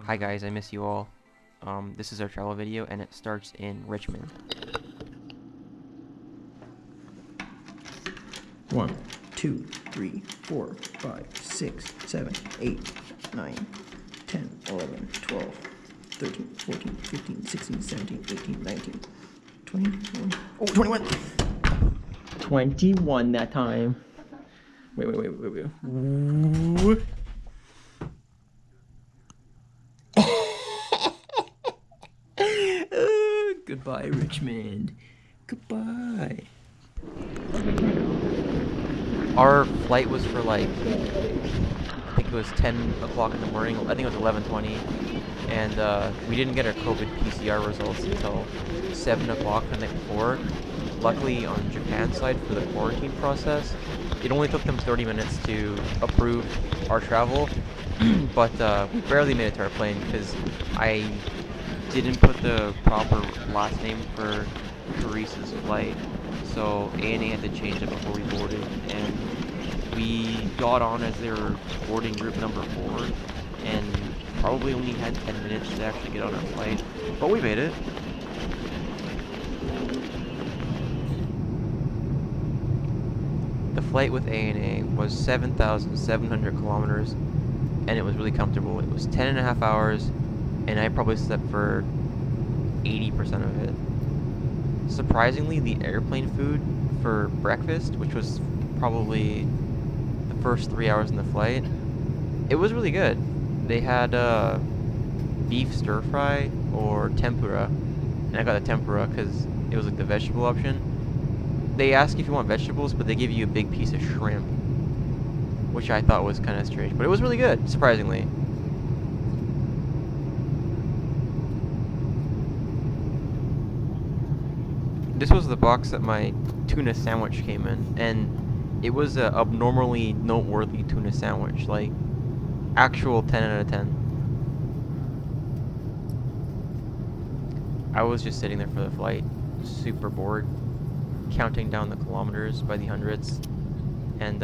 Hi guys, I miss you all. This is our travel video and it starts in Richmond. 1, 2, 3, 4, 5, 6, 7, 8, 9, 10, 11, 12, 13, 14, 15, 16, 17, 18, 19, 20, 21. Oh, 21! 21 that time. Wait. Ooh. Goodbye, Richmond. Goodbye. Our flight was for I think it was 10 o'clock in the morning. I think it was 11:20, and we didn't get our COVID PCR results until 7 o'clock the night before. Luckily, on Japan's side for the quarantine process, it only took them 30 minutes to approve our travel, but we barely made it to our plane because I didn't put the proper last name for Teresa's flight, so ANA had to change it before we boarded, and we got on as they were boarding group number 4, and probably only had 10 minutes to actually get on our flight, but we made it. The flight with ANA was 7,700 kilometers, and it was really comfortable. It was 10 and a half hours, and I probably slept for 80% of it. Surprisingly, the airplane food for breakfast, which was probably the first 3 hours in the flight, it was really good. They had beef stir fry or tempura, and I got the tempura because it was like the vegetable option. They ask if you want vegetables, but they give you a big piece of shrimp, which I thought was kind of strange, but it was really good, surprisingly. This was the box that my tuna sandwich came in, and it was a abnormally noteworthy tuna sandwich, like actual 10 out of 10. I was just sitting there for the flight, super bored, counting down the kilometers by the hundreds, and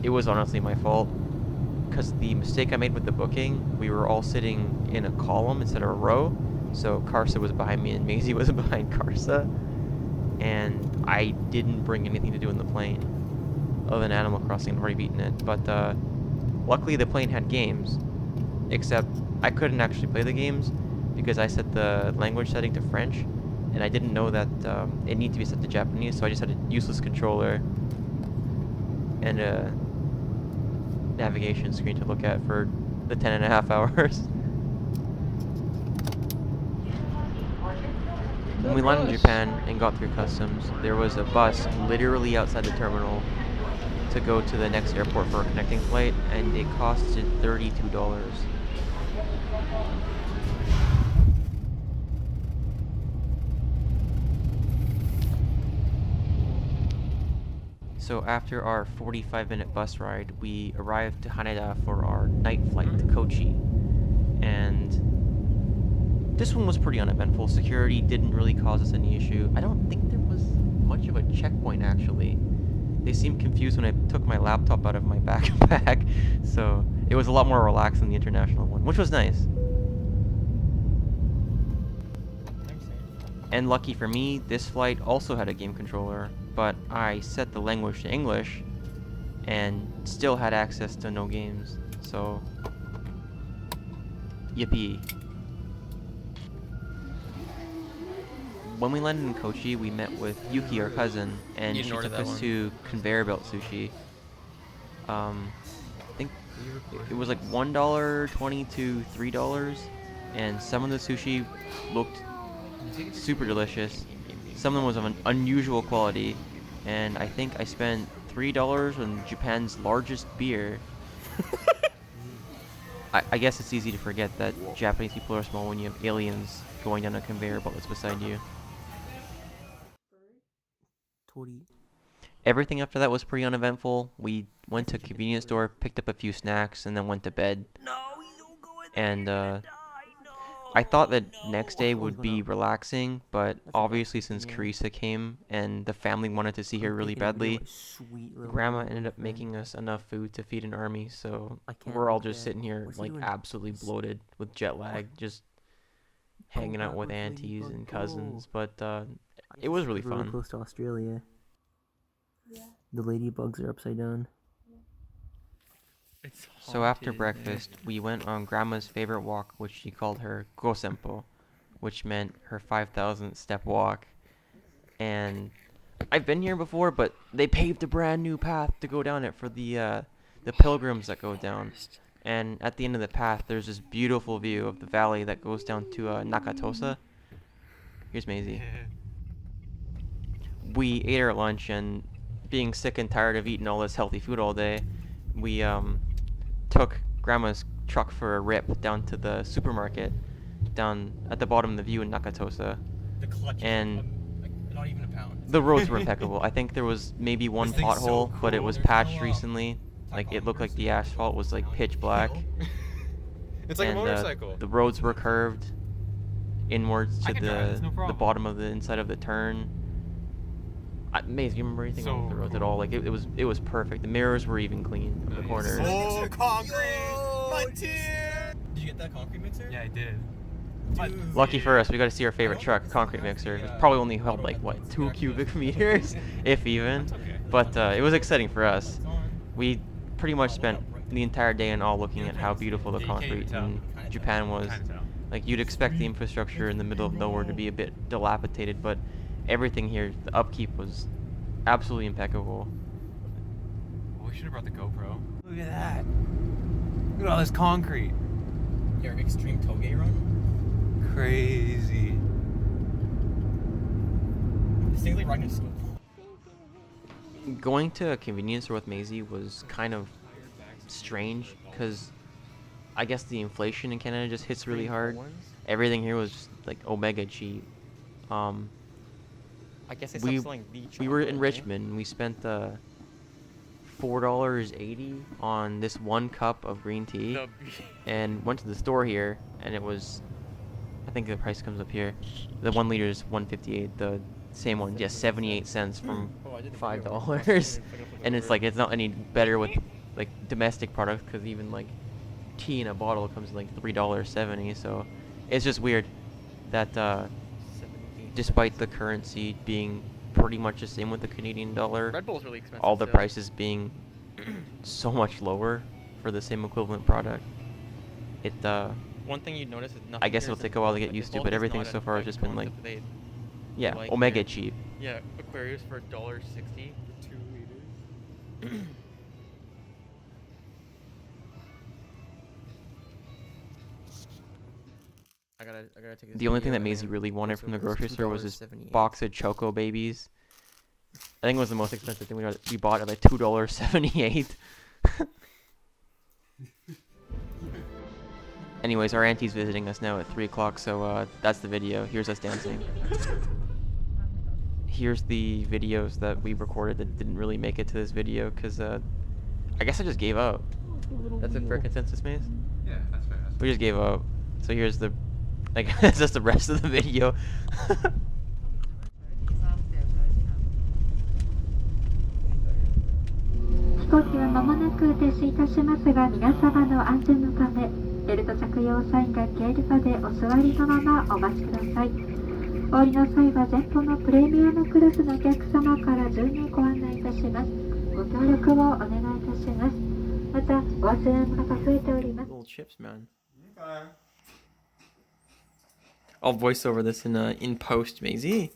it was honestly my fault, because the mistake I made with the booking, we were all sitting in a column instead of a row, so Karsa was behind me and Maisie was behind Karsa, and I didn't bring anything to do in the plane, other than Animal Crossing. I'd already beaten it, but luckily the plane had games, except I couldn't actually play the games, because I set the language setting to French, and I didn't know that it needed to be set to Japanese, so I just had a useless controller and a navigation screen to look at for the 10 and a half hours. When we landed in Japan and got through customs, there was a bus literally outside the terminal to go to the next airport for a connecting flight, and it costed $32. So after our 45-minute bus ride, we arrived to Haneda for our night flight to Kochi. And this one was pretty uneventful. Security didn't really cause us any issue. I don't think there was much of a checkpoint, actually. They seemed confused when I took my laptop out of my backpack, so it was a lot more relaxed than the international one, which was nice. And lucky for me, this flight also had a game controller, but I set the language to English and still had access to no games, so yippee. When we landed in Kochi, we met with Yuki, our cousin, and she took us to conveyor belt sushi. I think it was like $1.20 to $3, and some of the sushi looked super delicious. Some of them was of an unusual quality, and I think I spent $3 on Japan's largest beer. I guess it's easy to forget that Japanese people are small when you have aliens going down a conveyor belt that's beside you. Everything after that was pretty uneventful. We went to a convenience store, picked up a few snacks, and then went to bed. And I thought that next day would be relaxing, but obviously since Carissa came and the family wanted to see her really badly, Grandma ended up making us enough food to feed an army, so we're all just sitting here like absolutely bloated with jet lag, just hanging out with aunties and cousins. But it was really Really fun. close to Australia. The ladybugs are upside down. So after breakfast, we went on Grandma's favorite walk, which she called her Gosempo, which meant her 5,000 step walk. And I've been here before, but they paved a brand new path to go down it for the pilgrims that go down. And at the end of the path, there's this beautiful view of the valley that goes down to Nakatosa. Here's Maisie. We ate our lunch, and being sick and tired of eating all this healthy food all day, we took Grandma's truck for a rip down to the supermarket down at the bottom of the view in Nakatosa. And not even a pound. the roads were impeccable. I think there was maybe one This thing's so pothole, but it cool. was There's no, patched recently. Like it looked like the asphalt was like pitch black. It's like And a motorcycle. the roads were curved inwards I to can drive, it's no the problem. bottom of the inside of the turn. Maze, you remember anything wrong with the roads at all? Like it was perfect. The mirrors were even clean of the corners. Oh, concrete! Frontier! Did you get that concrete mixer? Yeah, I did. Dude. Lucky for us, we got to see our favorite truck, concrete mixer. It probably only held like what 2 cubic meters, if even. But it was exciting for us. We pretty much spent the entire day and all looking at how beautiful the concrete in Japan was. Like you'd expect the infrastructure in the middle of nowhere to be a bit dilapidated, but everything here, the upkeep was absolutely impeccable. We should have brought the GoPro. Look at that. Look at all this concrete. Your extreme toge run? Crazy. This thing's like riding a scope. Going to a convenience store with Maisie was kind of strange because I guess the inflation in Canada just hits really hard. Everything here was just, like omega cheap. I guess they we stopped selling the we were in chocolate, right? Richmond and we spent $4.80 on this one cup of green tea and went to the store here and it was, I think the price comes up here, the 1 liter is $1.58, the same one, yes, 78 cents from $5. And it's like it's not any better with like domestic products because even like tea in a bottle comes in like $3.70, so it's just weird that despite the currency being pretty much the same with the Canadian dollar, Red Bull's really expensive. all the too. prices being so much lower for the same equivalent product. It One thing you'd notice is nothing. I guess here it'll is take a while to like get the used to, bulk but is everything not so a- far has just been going like, up to date. yeah, like omega here. cheap. Yeah, Aquarius for $1.60 for 2 liters. I gotta take this The only thing video that and Maisie then really wanted from the voiceover is grocery store was this $2.78. box of Choco Babies. I think it was the most expensive thing we bought at like $2.78. Anyways, our auntie's visiting us now at 3 o'clock, so that's the video. Here's us dancing. Here's the videos that we recorded that didn't really make it to this video because I guess I just gave up. That's a fair consensus, Maze? Yeah, that's fair. We just gave up. So here's the, like, that's just the rest of the video. 飛行機は間もなく停止いたしますが、皆様の安全のためベルト着用サインが消えるまでお座りのままお待ちください。お降りの際は前方のプレミアムクラスのお客様から順にご案内いたします。ご協力をお願いいたします。また、お忘れ物が増えております。 Little chips, man. I'll voice over this in post, Maisie.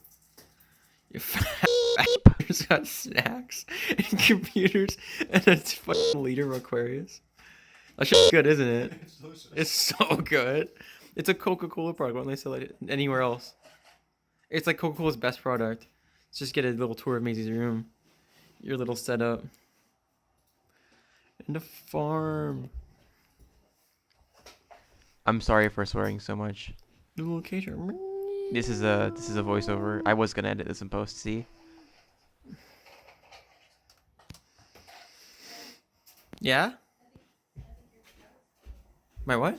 You fat has got snacks and computers and a fucking liter of Aquarius. That shit's good, isn't it? It's so good. It's a Coca-Cola product. Why don't they sell it anywhere else? It's like Coca-Cola's best product. Let's just get a little tour of Maisie's room. Your little setup. And a farm. I'm sorry for swearing so much. The little cager. This is a voiceover. I was gonna edit this in post. See. Yeah. My what?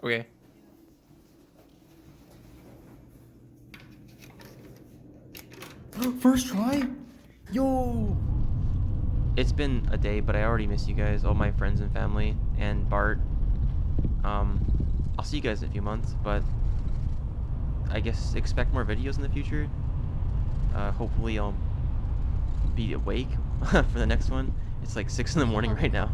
Okay. First try? Yo! It's been a day, but I already miss you guys, all my friends and family, and Bart. I'll see you guys in a few months, but I guess expect more videos in the future. Hopefully I'll be awake for the next one. It's like 6 in the morning right now.